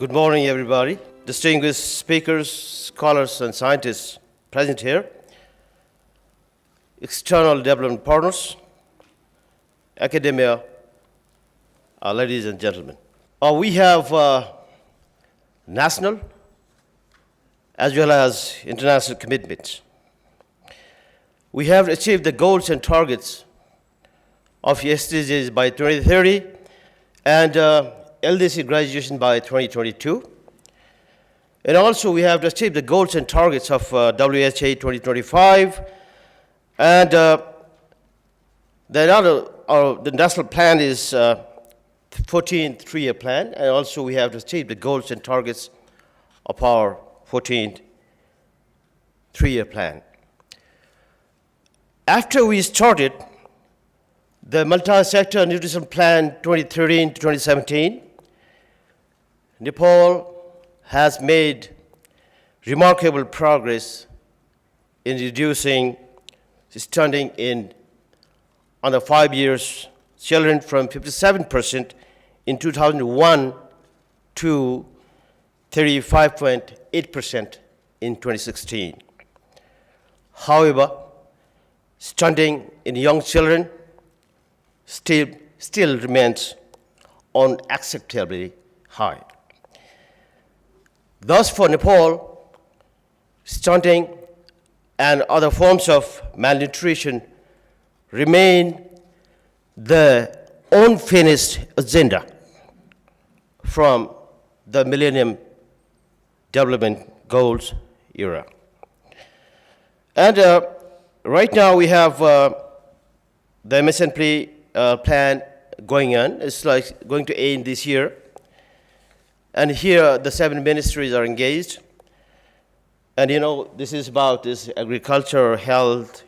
Good morning, everybody. Distinguished speakers, scholars, and scientists present here, external development partners, academia, ladies and gentlemen. We have national as well as international commitments. We have achieved the goals and targets of SDGs by 2030 and LDC graduation by 2022. And also we have achieved the goals and targets of WHA 2025. And the national plan is 14th three-year plan. And also we have achieved the goals and targets of our 14th three-year plan. After we started the multi-sector nutrition plan 2013 to 2017, Nepal has made remarkable progress in reducing stunting on the 5 years children from 57% in 2001 to 35.8% in 2016. However, stunting in young children still remains unacceptably high. Thus, for Nepal, stunting and other forms of malnutrition remain the unfinished agenda from the Millennium Development Goals era. And right now we have the MSNP plan going on. It's like going to end this year. And here the 7 ministries are engaged. And this is about this agriculture, health,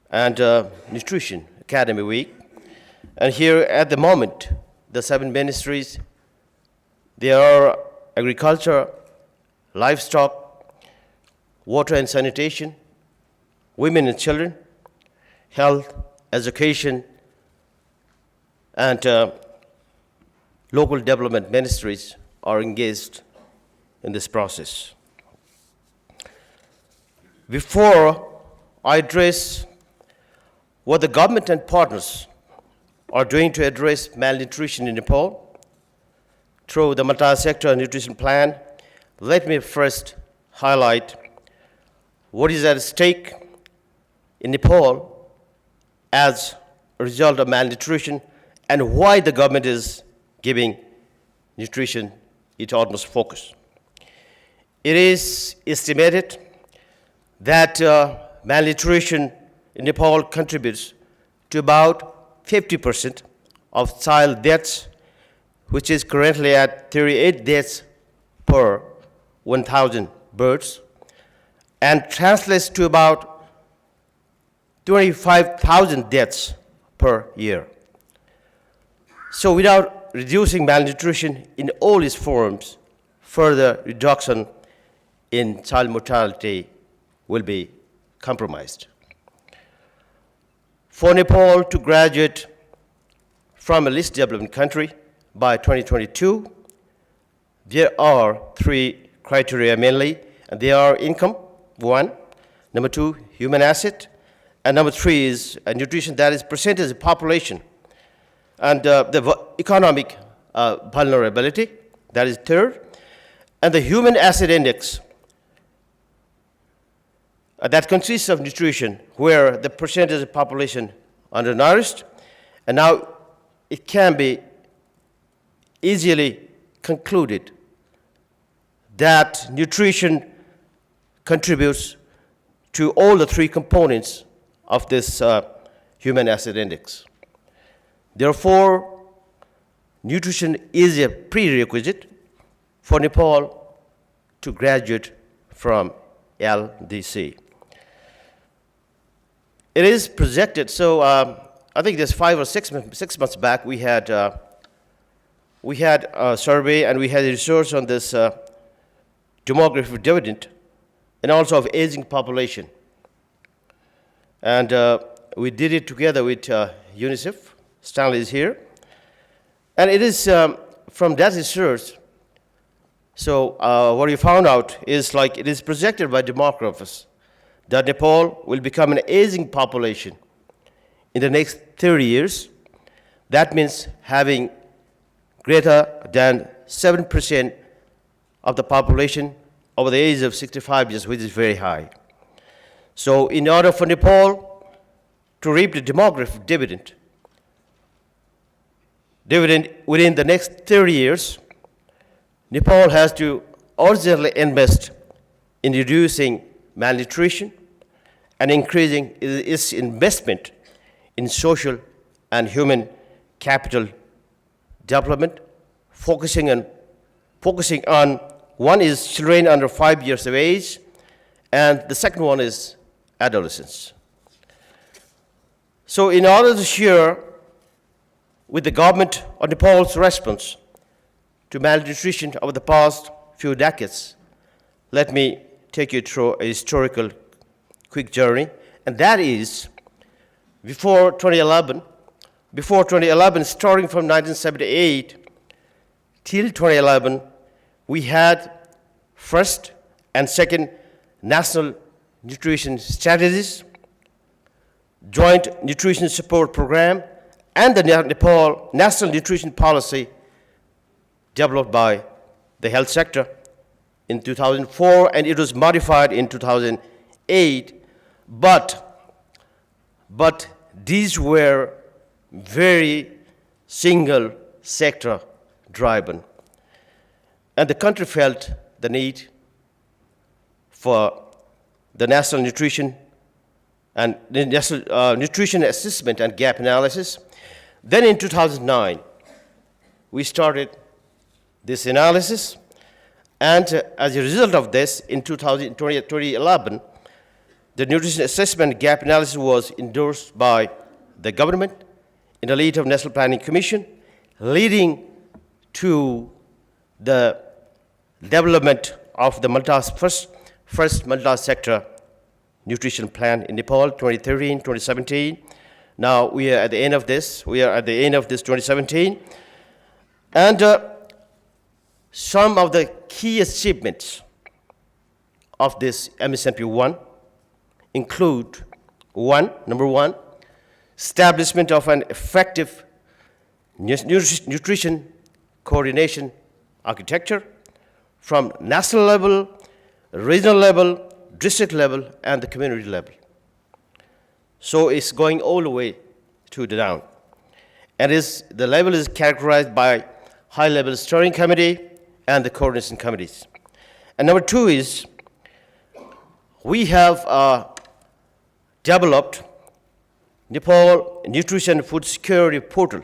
and nutrition academy week. And here at the moment, the 7 ministries, they are agriculture, livestock, water and sanitation, women and children, health, education, and local development ministries are engaged in this process. Before I address what the government and partners are doing to address malnutrition in Nepal through the multi-sector nutrition plan, let me first highlight what is at stake in Nepal as a result of malnutrition and why the government is giving nutrition its utmost focus. It is estimated that malnutrition in Nepal contributes to about 50% of child deaths, which is currently at 38 deaths per 1,000 births, and translates to about 25,000 deaths per year. So without reducing malnutrition in all its forms, further reduction in child mortality will be compromised. For Nepal to graduate from a least developed country by 2022, there are 3 criteria mainly, and they are income, 1, number 2, human asset, and number 3 is nutrition, that is percentage of population, and the economic vulnerability, that is 3rd, and the human asset index, that consists of nutrition, where the percentage of population undernourished, and now it can be easily concluded that nutrition contributes to all the 3 components of this human asset index. Therefore, nutrition is a prerequisite for Nepal to graduate from LDC. It is projected, so I think there's 5 or 6 months back we had a survey and we had a research on this demographic dividend and also of aging population. And we did it together with UNICEF. Stanley is here. And it is from that research, so what we found out is like it is projected by demographers that Nepal will become an aging population in the next 30 years. That means having greater than 7% of the population over the age of 65 years, which is very high. So in order for Nepal to reap the demographic dividend within the next 30 years, Nepal has to urgently invest in reducing malnutrition and increasing its investment in social and human capital development, focusing on one is children under 5 years of age, and the second one is adolescents. So in order to share with the government of Nepal's response to malnutrition over the past few decades, let me take you through a historical quick journey, and that is before 2011, starting from 1978 till 2011, we had first and second national nutrition strategies, joint nutrition support program, and the Nepal National Nutrition Policy developed by the health sector in 2004, and it was modified in 2008. But these were very single sector driven, and the country felt the need for the national nutrition and the national nutrition assessment and gap analysis. Then in 2009, we started this analysis, and as a result of this, in 2011, the nutrition assessment gap analysis was endorsed by the government in the lead of National Planning Commission, leading to the development of the first multi-sector nutrition plan in Nepal, 2013, 2017. Now we are at the end of this. 2017. And some of the key achievements of this MSNP 1 include number one, establishment of an effective nutrition coordination architecture from national level, regional level, district level, and the community level. So it's going all the way to the down. And the level is characterized by high-level steering committee and the coordination committees. And number two is we have developed Nepal Nutrition Food Security Portal,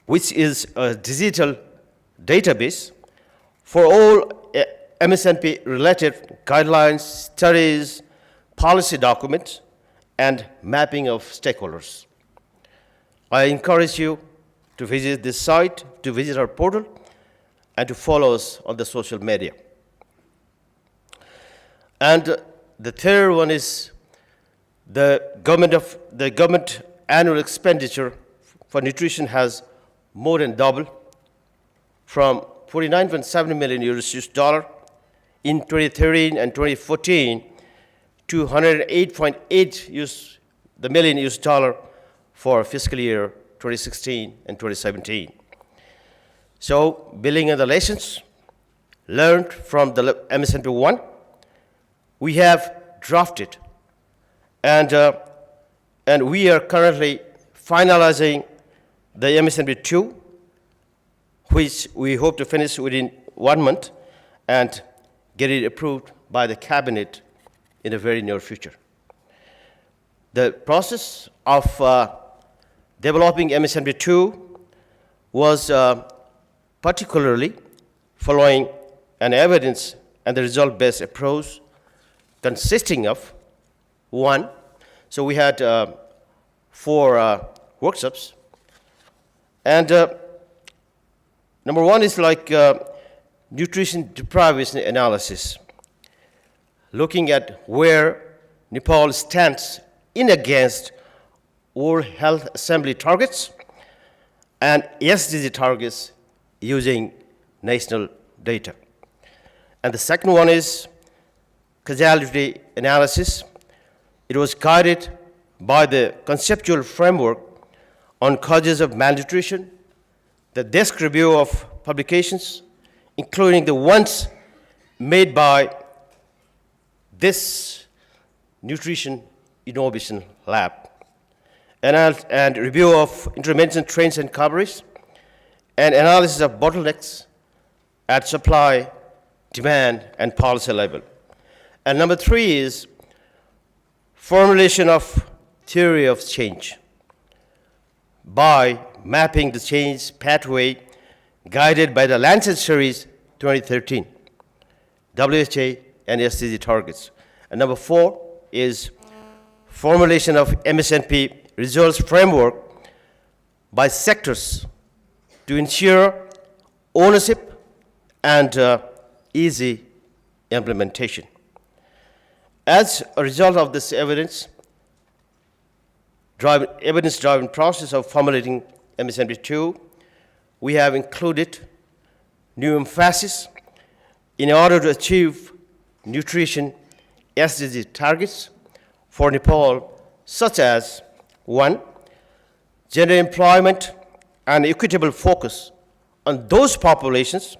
which is a digital database for all MSNP-related guidelines, studies, policy documents, and mapping of stakeholders. I encourage you to visit this site, to visit our portal, and to follow us on the social media. And the third one is the government annual expenditure for nutrition has more than doubled from 49.7 million US dollar in 2013 and 2014 to 108.8 million US dollar for fiscal year 2016 and 2017. So, building on the lessons learned from the MSNP 1, we have drafted and we are currently finalizing the MSNP 2, which we hope to finish within 1 month and get it approved by the cabinet in the very near future. The process of developing MSNP 2 was particularly following an evidence and the result-based approach consisting of one. So we had 4 workshops, and number one is like nutrition deprivation analysis, looking at where Nepal stands in against World Health Assembly targets and SDG targets using national data. And the second one is causality analysis. It was guided by the conceptual framework on causes of malnutrition, the desk review of publications, including the ones made by this Nutrition Innovation Lab, and review of intervention trends and coverage, and analysis of bottlenecks at supply, demand, and policy level. And number three is formulation of theory of change by mapping the change pathway guided by the Lancet Series 2013, WHA and SDG targets. And number four is formulation of MSNP results framework by sectors to ensure ownership and easy implementation. As a result of this evidence-driven process of formulating MSNP2, we have included new emphasis in order to achieve nutrition SDG targets for Nepal, such as 1. Gender employment and equitable focus on those populations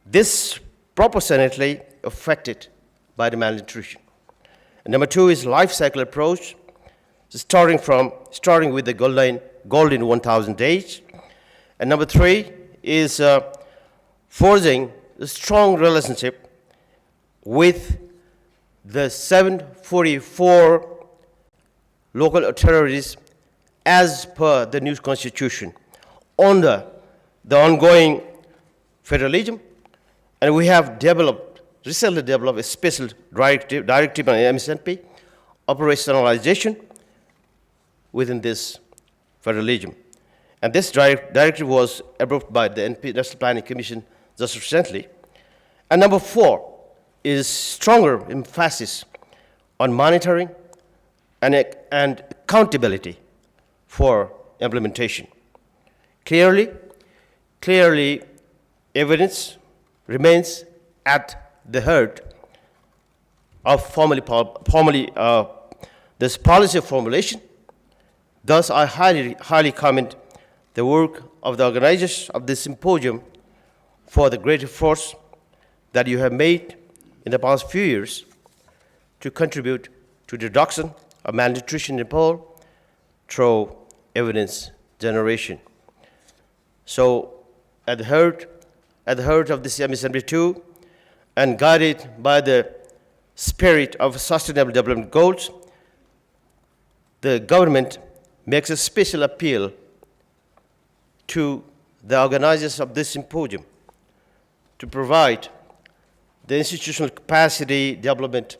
disproportionately affected by the malnutrition. And number 2 is life cycle approach, starting with the golden 1,000 days. And number 3 is forging a strong relationship with the 744 local authorities as per the new constitution on the ongoing federalism. And we have recently developed a special directive on MSNP operationalization within this federalism. And this directive was approved by the National Planning Commission just recently. And number 4 is stronger emphasis on monitoring and accountability for implementation. Clearly, evidence remains at the heart of this policy formulation. Thus, I highly commend the work of the organizers of this symposium for the great efforts that you have made in the past few years to contribute to the reduction of malnutrition in Nepal through evidence generation. So, at the heart of this MSNP2, and guided by the spirit of Sustainable Development Goals, the government makes a special appeal to the organizers of this symposium to provide the institutional capacity development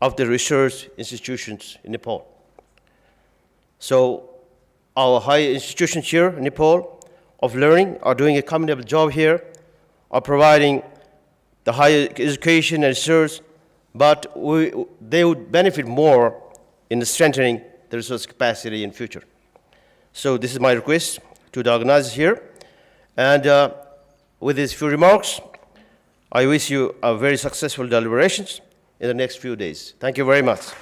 of the research institutions in Nepal. So our higher institutions here in Nepal of learning are doing a commendable job here of providing the higher education and research, but they would benefit more in strengthening the research capacity in future. So this is my request to the organizers here. And with these few remarks, I wish you a very successful deliberations in the next few days. Thank you very much.